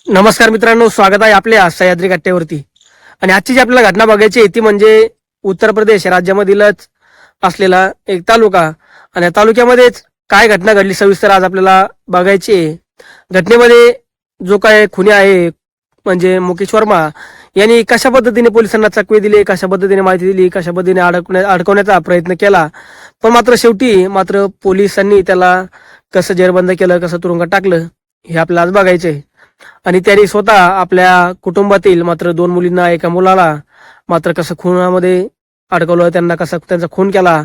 नमस्कार मित्रांनो, स्वागत आहे आपल्या सह्याद्री कट्ट्यावरती. आणि आजची जी आपल्याला घटना बघायची आहे ती म्हणजे उत्तर प्रदेश राज्यामधीलच असलेला एक तालुका. आणि या तालुक्यामध्येच काय घटना घडली सविस्तर आज आपल्याला बघायची आहे. घटनेमध्ये जो काय खुनी आहे म्हणजे मुकेश वर्मा यांनी कशा पद्धतीने पोलिसांना चकवे दिले, कशा पद्धतीने माहिती दिली, कशा पद्धतीने अडकवण्याचा प्रयत्न केला, पण मात्र शेवटी पोलिसांनी त्याला कसं जेरबंद केलं, कसं तुरुंगात टाकलं हे आपल्याला आज बघायचं आहे. आणि त्यांनी स्वतः आपल्या कुटुंबातील मात्र 2 मुलींना, एका मुलाला मात्र कसं खुनामध्ये अडकवलं, त्यांना कसा त्यांचा खून केला,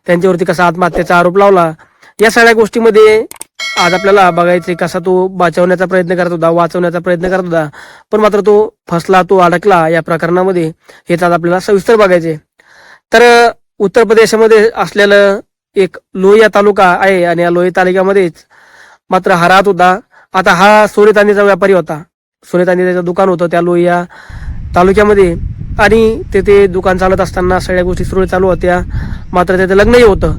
त्यांच्यावरती कसा आत्महत्येचा आरोप लावला, या सगळ्या गोष्टीमध्ये आज आपल्याला बघायचे. कसा तो बचावण्याचा प्रयत्न करत होता, वाचवण्याचा प्रयत्न करत होता, पण मात्र तो फसला, तो अडकला या प्रकरणामध्ये. हेच आज आपल्याला सविस्तर बघायचे. तर उत्तर प्रदेशामध्ये असलेलं एक लोहिया तालुका आहे आणि या लोहिया तालुक्यामध्येच मात्र हा राहत होता. आता हा सोने चांदीचा व्यापारी होता. सोने चांदीचं दुकान होतं त्या लोहिया तालुक्यामध्ये. आणि ते दुकान चालत असताना सगळ्या गोष्टी सुरळीत चालू होत्या. मात्र त्याचं लग्नही होतं.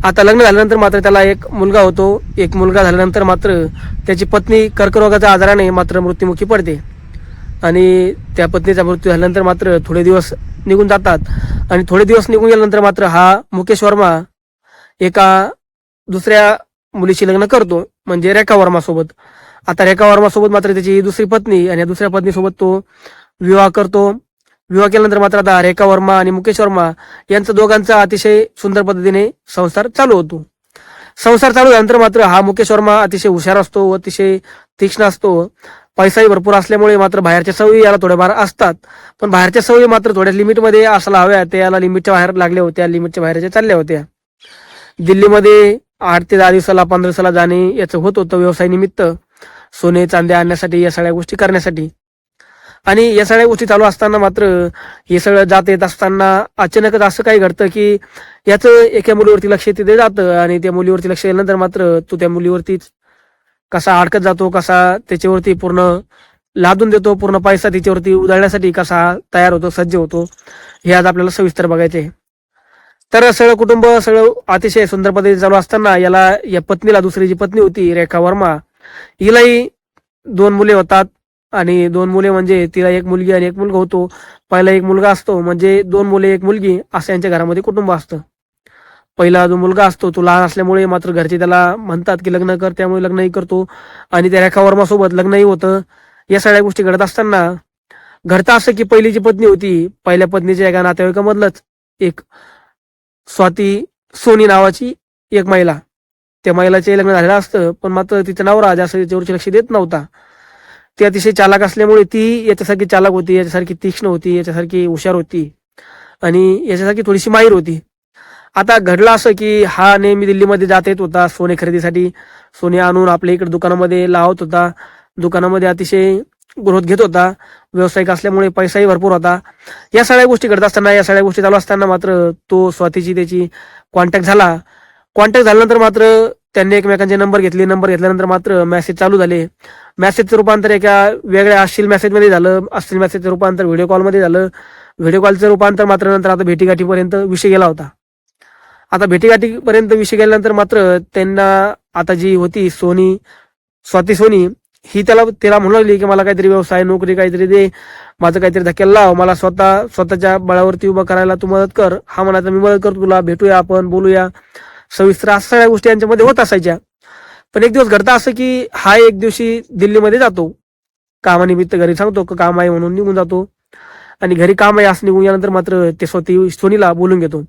आता लग्न झाल्यानंतर मात्र त्याला एक मुलगा होतो. एक मुलगा झाल्यानंतर मात्र त्याची पत्नी कर्करोगाच्या आजाराने मात्र मृत्युमुखी पडते. आणि त्या पत्नीचा मृत्यू झाल्यानंतर मात्र थोडे दिवस निघून जातात. आणि थोडे दिवस निघून गेल्यानंतर मात्र हा मुकेश वर्मा एका दुसऱ्या मुलीशी लग्न करतो, म्हणजे रेखा वर्मा सोबत. आता रेखा वर्मा सोबत मात्र त्याची दुसरी पत्नी, आणि या दुसऱ्या पत्नीसोबत तो विवाह करतो. विवाह केल्यानंतर मात्र आता रेखा वर्मा आणि मुकेश वर्मा यांचं दोघांचा अतिशय सुंदर पद्धतीने संसार चालू होतो. संसार चालू झाल्यानंतर मात्र हा मुकेश वर्मा अतिशय हुशार असतो, अतिशय तीक्ष्ण असतो. पैसाही भरपूर असल्यामुळे मात्र बाहेरच्या सवयी याला थोड्याफार असतात, पण बाहेरच्या सवयी मात्र थोड्या लिमिटमध्ये असायला हव्या. त्या याला लिमिटच्या बाहेर लागल्या होत्या, लिमिटच्या बाहेरच्या चालल्या होत्या. दिल्लीमध्ये 8 ते 10 दिवसाला, 15 दिवसाला जाणे याचं होत होतं व्यवसाय निमित्त, सोने चांदी आणण्यासाठी, या सगळ्या गोष्टी करण्यासाठी. आणि या सगळ्या गोष्टी चालू असताना मात्र हे सगळं जात येत असताना अचानकच असं काही घडतं की याचं एका मुलीवरती लक्ष तिथे जातं. आणि त्या मुलीवरती लक्ष गेल्यानंतर मात्र तो त्या मुलीवरतीच कसा अडकत जातो, कसा त्याच्यावरती पूर्ण लादून देतो, पूर्ण पैसा तिच्यावरती उधळण्यासाठी कसा तयार होतो, सज्ज होतो, हे आज आपल्याला सविस्तर बघायचे. तर सगळं कुटुंब सगळं अतिशय सुंदर पद्धतीने चालू असताना या पत्नीला, दुसरी जी पत्नी होती रेखा वर्मा, हिलाही 2 मुले होतात. आणि 2 मुले म्हणजे तिला एक मुलगी आणि एक मुलगा होतो. पहिला एक मुलगा असतो, म्हणजे 2 मुले 1 मुलगी असं यांच्या घरामध्ये कुटुंब असतं. पहिला जो मुलगा असतो तो लहान असल्यामुळे मात्र घरचे त्याला म्हणतात की लग्न कर, त्यामुळे लग्नही करतो. आणि त्या रेखा वर्मा सोबत लग्नही होतं. या सगळ्या गोष्टी घडत असताना घडतं असं की पहिली जी पत्नी होती, पहिल्या पत्नीच्या एका नातेवाईकामधलंच एक स्वाती सोनी नावाची एक महिला, त्या महिलाचे लग्न झालेलं असतं, पण मात्र तिचा नवरा जास्त तिच्यावरची लक्ष देत नव्हता. ती अतिशय चालाक असल्यामुळे ती याच्यासारखी चालाक होती, याच्यासारखी तीक्ष्ण होती, याच्यासारखी हुशार होती, आणि याच्यासारखी थोडीशी माहीर होती. आता घडलं असं की हा नेहमी दिल्लीमध्ये जात येत होता सोने खरेदीसाठी. सोने आणून आपल्या इकडे दुकानामध्ये लावत होता. दुकानामध्ये अतिशय ग्रोथ घेत होता. व्यावसायिक असल्यामुळे पैसाही भरपूर होता. या सगळ्या गोष्टी घडत असताना, या सगळ्या गोष्टी चालू असताना मात्र तो स्वातीची त्याची कॉन्टॅक्ट झाला. कॉन्टॅक्ट झाल्यानंतर मात्र त्यांनी एकमेकांचे नंबर घेतले. नंबर घेतल्यानंतर मात्र मेसेज चालू झाले. मेसेजचं रूपांतर एका वेगळ्या अश्लील मेसेजमध्ये झालं. अश्लील मेसेजचं रूपांतर व्हिडिओ कॉलमध्ये झालं. व्हिडिओ कॉलचं रूपांतर मात्र नंतर आता भेटीगाठीपर्यंत विषय गेला होता. आता भेटीगाठीपर्यंत विषय गेल्यानंतर मात्र त्यांना आता जी होती स्वाती सोनी, ही तिला म्हणू लागली की मला काहीतरी व्यवसाय, नोकरी काहीतरी दे, माझं काहीतरी धक्क्याला लाव, मला स्वतःच्या बळावरती उभं करायला तू मदत कर. हा म्हणायचा मी मदत करतो तुला, भेटूया आपण, बोलूया सविस्तर, असं सगळ्या गोष्टी यांच्यामध्ये होत असायच्या. पण एक दिवस घडतं असं की हा एक दिवशी दिल्लीमध्ये जातो कामानिमित्त. घरी सांगतो की काम आहे म्हणून निघून जातो. आणि घरी काम आहे असं निघून गेल्यानंतर मात्र ते स्वाती सोनीला बोलून घेतो.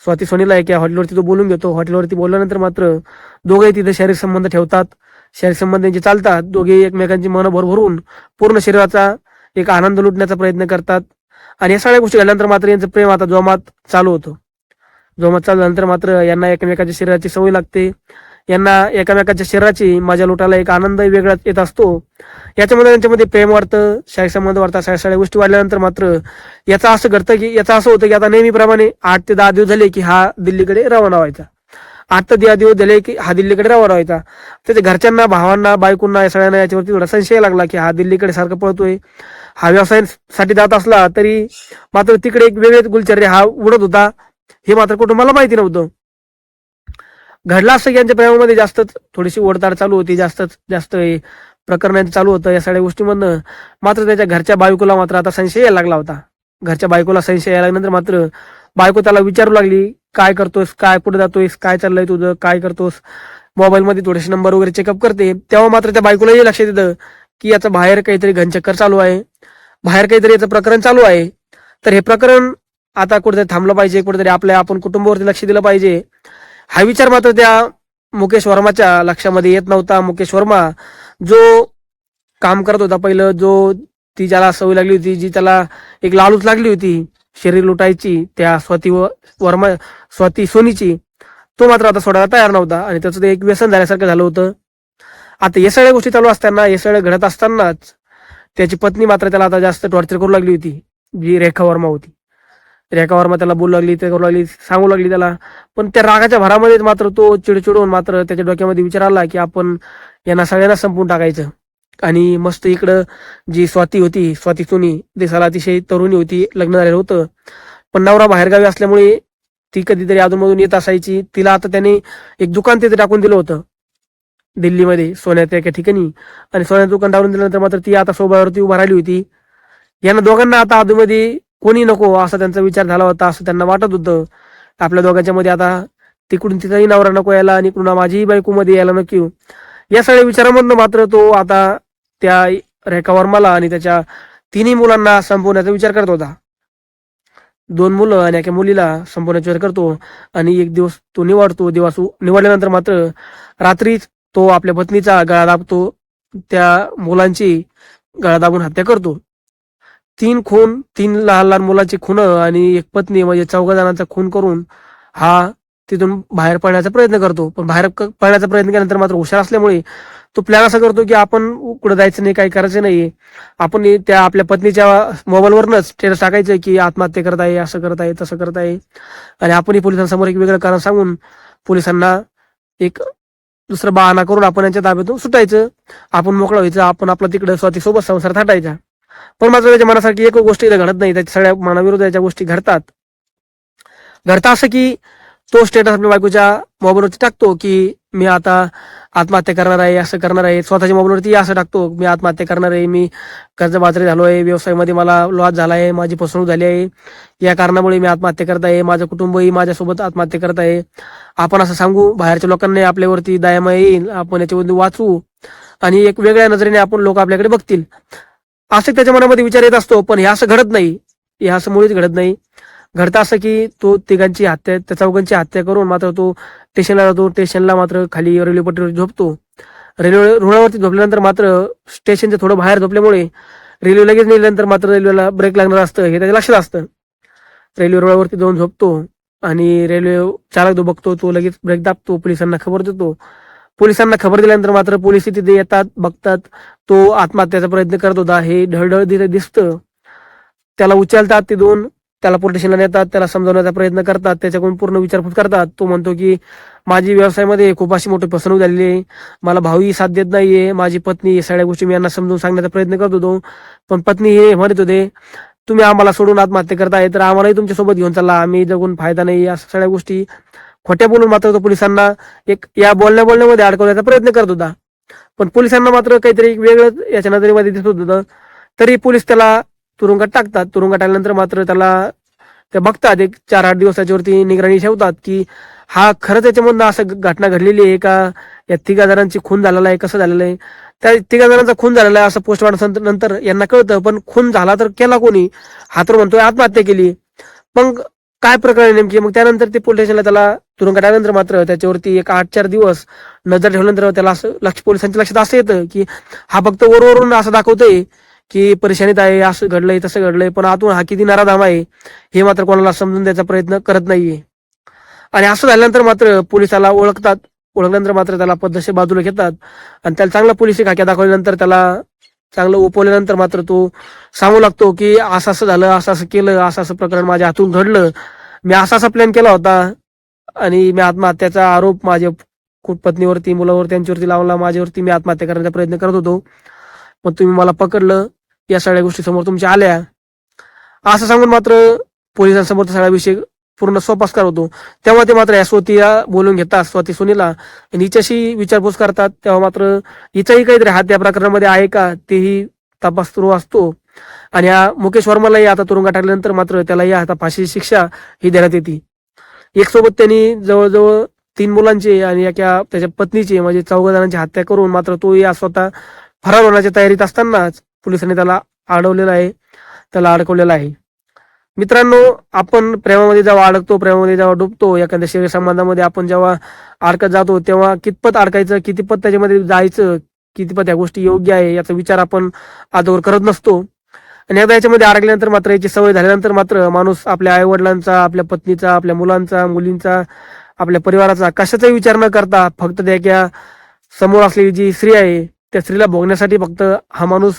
स्वाती सोनीला एका हॉटेलवरती तो बोलून घेतो. हॉटेलवरती बोलल्यानंतर मात्र दोघेही तिथे शारीरिक संबंध ठेवतात. शारीरिक संबंध त्यांचे चालतात. दोघे एकमेकांची मनं भरभरून पूर्ण शरीराचा एक आनंद लुटण्याचा प्रयत्न करतात. आणि या सगळ्या गोष्टी घडल्यानंतर मात्र यांचं प्रेम आता जोमात चालू होतं. जोमात चालू झाल्यानंतर मात्र यांना एकमेकांच्या शरीराची सवय लागते. यांना एकमेकांच्या शरीराची मजा लुटायला एक आनंद वेगळाच येत असतो. याच्यामध्ये त्यांच्यामध्ये प्रेम वाढतं, शारीरिक संबंध वाढतात. सगळ्या गोष्टी वाढल्यानंतर मात्र याचं असं होतं की आता नेहमीप्रमाणे 8 ते 10 दिवस झाले की हा दिल्लीकडे रवाना व्हायचा. 8 ते 10 दिवस झाले की हा दिल्लीकडे रवाना व्हायचा. त्याच्या घरच्यांना, भावांना, बायकोंना, या सगळ्यांना याच्यावरती थोडा संशय लागला की हा दिल्लीकडे सारखं पळतोय. हा व्यवसायासाठी जात असला तरी मात्र तिकडे एक वेगळेच गुलचर्रे हा उडत होता, हे मात्र कुटुंबाला माहिती नव्हतं. घडला असं की यांच्या प्रेमामध्ये जास्तच थोडीशी ओढताड चालू होती. जास्त प्रकरण चालू होतं या सगळ्या गोष्टीमधनं, मात्र त्याच्या घरच्या बायकोला मात्र आता संशय यायला लागला होता. घरच्या बायकोला संशय यायला लागल्यानंतर मात्र बायको त्याला विचारू लागली, काय करतोस, काय कुठे जातोयस, काय चाललंय तुझं, काय करतोस. मोबाईलमध्ये थोडेसे नंबर वगैरे चेकअप करते. तेव्हा मात्र त्या बायकोलाही लक्षात येतं की याचं बाहेर काहीतरी घनचक्कर चालू आहे, बाहेर काहीतरी याचं प्रकरण चालू आहे. तर हे प्रकरण आता कुठेतरी थांबलं पाहिजे, कुठेतरी आपण कुटुंबावरती लक्ष दिलं पाहिजे. हा विचार मात्र त्या मुकेश वर्माच्या लक्षामध्ये येत नव्हता. मुकेश वर्मा जो काम करत होता पहिलं, जो ती ज्याला सवय लागली होती, जी त्याला एक लालूच लागली होती शरीर लुटायची, त्या स्वाती सोनीची, तो मात्र आता सोडायला तयार नव्हता आणि त्याचं ते एक व्यसन झाल्यासारखं झालं होतं. आता या सगळ्या गोष्टी चालू असताना, हे सगळं घडत असतानाच त्याची पत्नी मात्र त्याला आता जास्त टॉर्चर करू लागली होती, जी रेखा वर्मा होती. रेखा वर्मा त्याला बोलू लागली, ते करू लागली, सांगू लागली त्याला. पण त्या रागाच्या भरामध्येच मात्र तो चिडचिडून मात्र त्याच्या डोक्यामध्ये विचार आला की आपण यांना सगळ्यांना संपवून टाकायचं. आणि मस्त इकडं जी स्वाती होती, स्वाती सोनी, दिसायला अतिशय तरुणी होती, लग्न झालेलं होतं, पण नवरा बाहेरगावी असल्यामुळे ती कधीतरी अधूनमधून येत असायची. तिला आता त्याने एक दुकान तिथे टाकून दिलं होतं दिल्लीमध्ये, सोन्याच्या एका ठिकाणी. आणि सोन्याचं दुकान टाकून दिल्यानंतर मात्र ती आता सोबळावरती उभा राहिली होती. यांना दोघांना आता अधूनमध्ये कोणी नको असा त्यांचा विचार झाला होता, असं त्यांना वाटत होतं. आपल्या दोघांच्या मध्ये आता तिकडून तिचाही नवरा नको यायला आणि इकडून माझीही बायको मध्ये यायला नको. या सगळ्या विचारामधनं मात्र तो आता त्या रेखा वर्माला आणि त्याच्या तिन्ही मुलांना संपवण्याचा विचार करत होता. 2 मुलं आणि एका मुलीला संपवण्याचा विचार करतो. आणि एक दिवस तो निवडतो. दिवस निवडल्यानंतर मात्र रात्रीच तो आपल्या पत्नीचा गळा दाबतो, त्या मुलांची गळा दाबून हत्या करतो. 3 लहान लहान मुलांची खून आणि एक पत्नी, म्हणजे 4 जणांचा खून करून हा तिथून बाहेर पडण्याचा प्रयत्न करतो. पण बाहेर पडण्याचा प्रयत्न केल्यानंतर मात्र हुशार असल्यामुळे तो प्लॅन असा करतो की आपण कुठं जायचं नाही, काही करायचं नाही, आपण त्या आपल्या पत्नीच्या मोबाईलवरनच स्टेटस टाकायचं की आत्महत्या करत आहे, असं करत आहे, तसं करत आहे. आणि आपणही पोलिसांसमोर एक वेगळं कारण सांगून पोलिसांना एक दुसरं बहाणा करून आपण यांच्या ताब्यातून सुटायचं, आपण मोकळं व्हायचं, आपण आपला तिकडं स्वतःसोबत संसार थाटायचा. पण मात्र त्याच्या मनासारखी एक गोष्टी घडत नाही, त्याच्या सगळ्या मनाविरुद्ध याच्या गोष्टी घडतात. असं की तो स्टेटस आपल्या बायकोच्या मोबाईलवरती टाकतो की मी आता आत्महत्या करणार आहे, असं करणार आहे. स्वतःच्या मोबाईलवरती असं टाकतो, मी आत्महत्या करणार आहे, मी कर्जबाजारी झालो आहे, व्यवसायामध्ये मला लॉस झाला आहे, माझी फसवणूक झाली आहे, या कारणामुळे मी आत्महत्या करत आहे, माझं कुटुंबही माझ्यासोबत आत्महत्या करत आहे. आपण असं सांगू, बाहेरच्या लोकांना आपल्यावरती दयामाया येईल, आपण याच्यावरती वाचू आणि एक वेगळ्या नजरेने आपण लोक आपल्याकडे बघतील, असं त्याच्या मनामध्ये विचार येत असतो. पण हे असं घडत नाही, हे असं मुळीच घडत नाही. घडतं असं की तो तिघांची हत्या, त्या 4 हत्या करून मात्र तो स्टेशनला जातो. स्टेशनला मात्र खाली रेल्वे पट्टीवर झोपतो. रेल्वे रुळावरती झोपल्यानंतर मात्र स्टेशनच्या थोडं बाहेर झोपल्यामुळे रेल्वे लगेच नेल्यानंतर मात्र रेल्वेला ब्रेक लागणार असतं हे त्याच्या लक्षात असतं. रेल्वे रुळावरती जाऊन झोपतो आणि रेल्वे चालक जो बघतो तो लगेच ब्रेक दाबतो, पोलिसांना खबर देतो. पोलिसांना खबर दिल्यानंतर मात्र पोलिस तिथे येतात, बघतात तो आत्महत्याचा प्रयत्न करत होता हे ढळढळ तिथे दिसतं. त्याला उचलतात तिथून, त्याला पोलीस स्टेशनला नेतात, त्याला समजवण्याचा प्रयत्न करतात, त्याच्याकडून पूर्ण विचारपूस करतात. तो म्हणतो की माझी व्यवसायामध्ये खूप अशी मोठी फसवणूक झालेली आहे, मला भाऊही साथ देत नाहीये, माझी पत्नी, सगळ्या गोष्टी मी यांना समजून सांगण्याचा प्रयत्न करत होतो, पण पत्नी हे म्हणत होते तुम्ही आम्हाला सोडून आत्महत्या करताय तर आम्हालाही तुमच्यासोबत घेऊन चालला, आम्ही जगून फायदा नाही, या सगळ्या गोष्टी खोट्या बोलून मात्र तो पोलिसांना एक या बोलण्यामध्ये अडकवण्याचा प्रयत्न करत होता. पण पोलिसांना मात्र काहीतरी वेगळं याच्या नजरेमध्ये दिसत होतं. तरी पोलीस त्याला तुरुंगात टाकतात. तुरुंगात टाकल्यानंतर मात्र त्याला ते बघतात, एक 4-8 दिवस त्याच्यावरती निगराणी ठेवतात की हा खरंच याच्यामधनं असं घटना घडलेली आहे का, या 3 जणांची खून झालेला आहे, कसं झालेलं आहे. त्या 3 जणांचा खून झालेला आहे असं पोस्टमॉर्टम नंतर यांना कळतं. पण खून झाला तर केला कोणी, हा तर म्हणतोय आत्महत्या केली. मग काय प्रकरण नेमकी. मग त्यानंतर ते पोलीस स्टेशनला त्याला तुरुंगात टाकल्यानंतर मात्र त्याच्यावरती एक 8-4 दिवस नजर ठेवल्यानंतर त्याला असं पोलिसांच्या लक्षात असं येतं की हा फक्त वरून असं दाखवतोय की परेशानीत आहे, असं घडलंय तसं घडलंय, पण आतून हा किती नराधाम आहे हे मात्र कोणाला समजून द्यायचा प्रयत्न करत नाहीये. आणि असं झाल्यानंतर मात्र पोलिसाला ओळखतात. ओळखल्यानंतर मात्र त्याला पद्धतशीर बाजूला घेतात आणि त्याला चांगला पोलिसी खाक्या दाखवल्यानंतर, त्याला चांगलं उपवल्यानंतर मात्र तो सांगू लागतो की असं असं झालं, असं असं केलं, असं असं प्रकरण माझ्या हातून घडलं, मी असा असा प्लॅन केला होता आणि मी आत्महत्याचा आरोप माझ्या पत्नीवरती, मुलावरती, त्यांच्यावरती लावला, माझ्यावरती मी आत्महत्या करण्याचा प्रयत्न करत होतो, पण तुम्ही मला पकडलं, या सगळ्या गोष्टी समोर तुमच्या आल्या, असं सांगून मात्र पोलिसांसमोर सगळा विषय पूर्ण सोपास्कार होतो, तेव्हा ते मात्र या स्वातीला बोलून घेतात, स्वाती सोनीला, आणि हिच्याशी विचारपूस करतात. तेव्हा मात्र हिचाही काहीतरी हात या प्रकरणामध्ये आहे का तेही तपास सुरू असतो. आणि या मुकेश वर्मालाही आता तुरुंगात टाकल्यानंतर मात्र त्यालाही आता फाशीची शिक्षा ही देण्यात येते. एक सोबत त्यांनी जवळजवळ 3 मुलांचे आणि एका त्याच्या पत्नीचे म्हणजे 4 जणांची हत्या करून मात्र तो या स्वतः फरार होण्याच्या तयारीत असतानाच पोलिसांनी त्याला अडवलेला आहे, त्याला अडकवलेला आहे. मित्रांनो, आपण प्रेमामध्ये जेव्हा अडकतो, प्रेमामध्ये जेव्हा डुबतो, एखाद्या शरीर संबंधामध्ये आपण जेव्हा अडकत जातो, तेव्हा कितपत अडकायचं, कितपत त्याच्यामध्ये जायचं, कितपत या गोष्टी योग्य आहे याचा विचार आपण अगोदर करत नसतो. आणि एकदा याच्यामध्ये अडकल्यानंतर मात्र याची सवय झाल्यानंतर मात्र माणूस आपल्या आईवडिलांचा, आपल्या पत्नीचा, आपल्या मुलांचा, मुलींचा, आपल्या परिवाराचा कशाचाही विचार न करता फक्त त्या समोर असलेली जी स्त्री आहे त्या स्त्रीला भोगण्यासाठी फक्त हा माणूस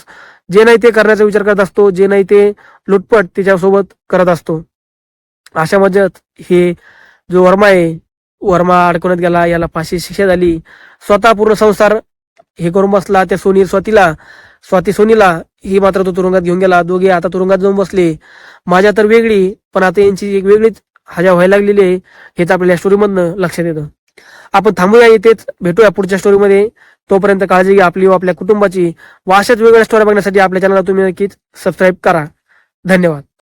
जे नाही ते करण्याचा विचार करत असतो, जे नाही ते लुटपट तिच्यासोबत करत असतो. अशा मजेत हे जो वर्मा आहे, वर्मा अडकवण्यात गेला, याला फाशी शिक्षा झाली, स्वतः पूर्ण संसार हे करून बसला. त्या स्वाती सोनीला ही मात्र तो तुरुंगात घेऊन गेला. दोघे आता तुरुंगात जाऊन बसले. माझ्या तर वेगळी, पण आता यांची एक वेगळीच हजा व्हायला लागलेली आहे, हेच आपल्याला या स्टोरीमधनं लक्षात येतं. आपण थांबूया इथेच, भेटूया पुढच्या स्टोरीमध्ये. तोपर्यंत काळजी घ्या आपली व आपल्या कुटुंबाची. व अशाच वेगवेगळ्या स्टोरी बघण्यासाठी आपल्या चॅनलला तुम्ही नक्कीच सबस्क्राईब करा. धन्यवाद.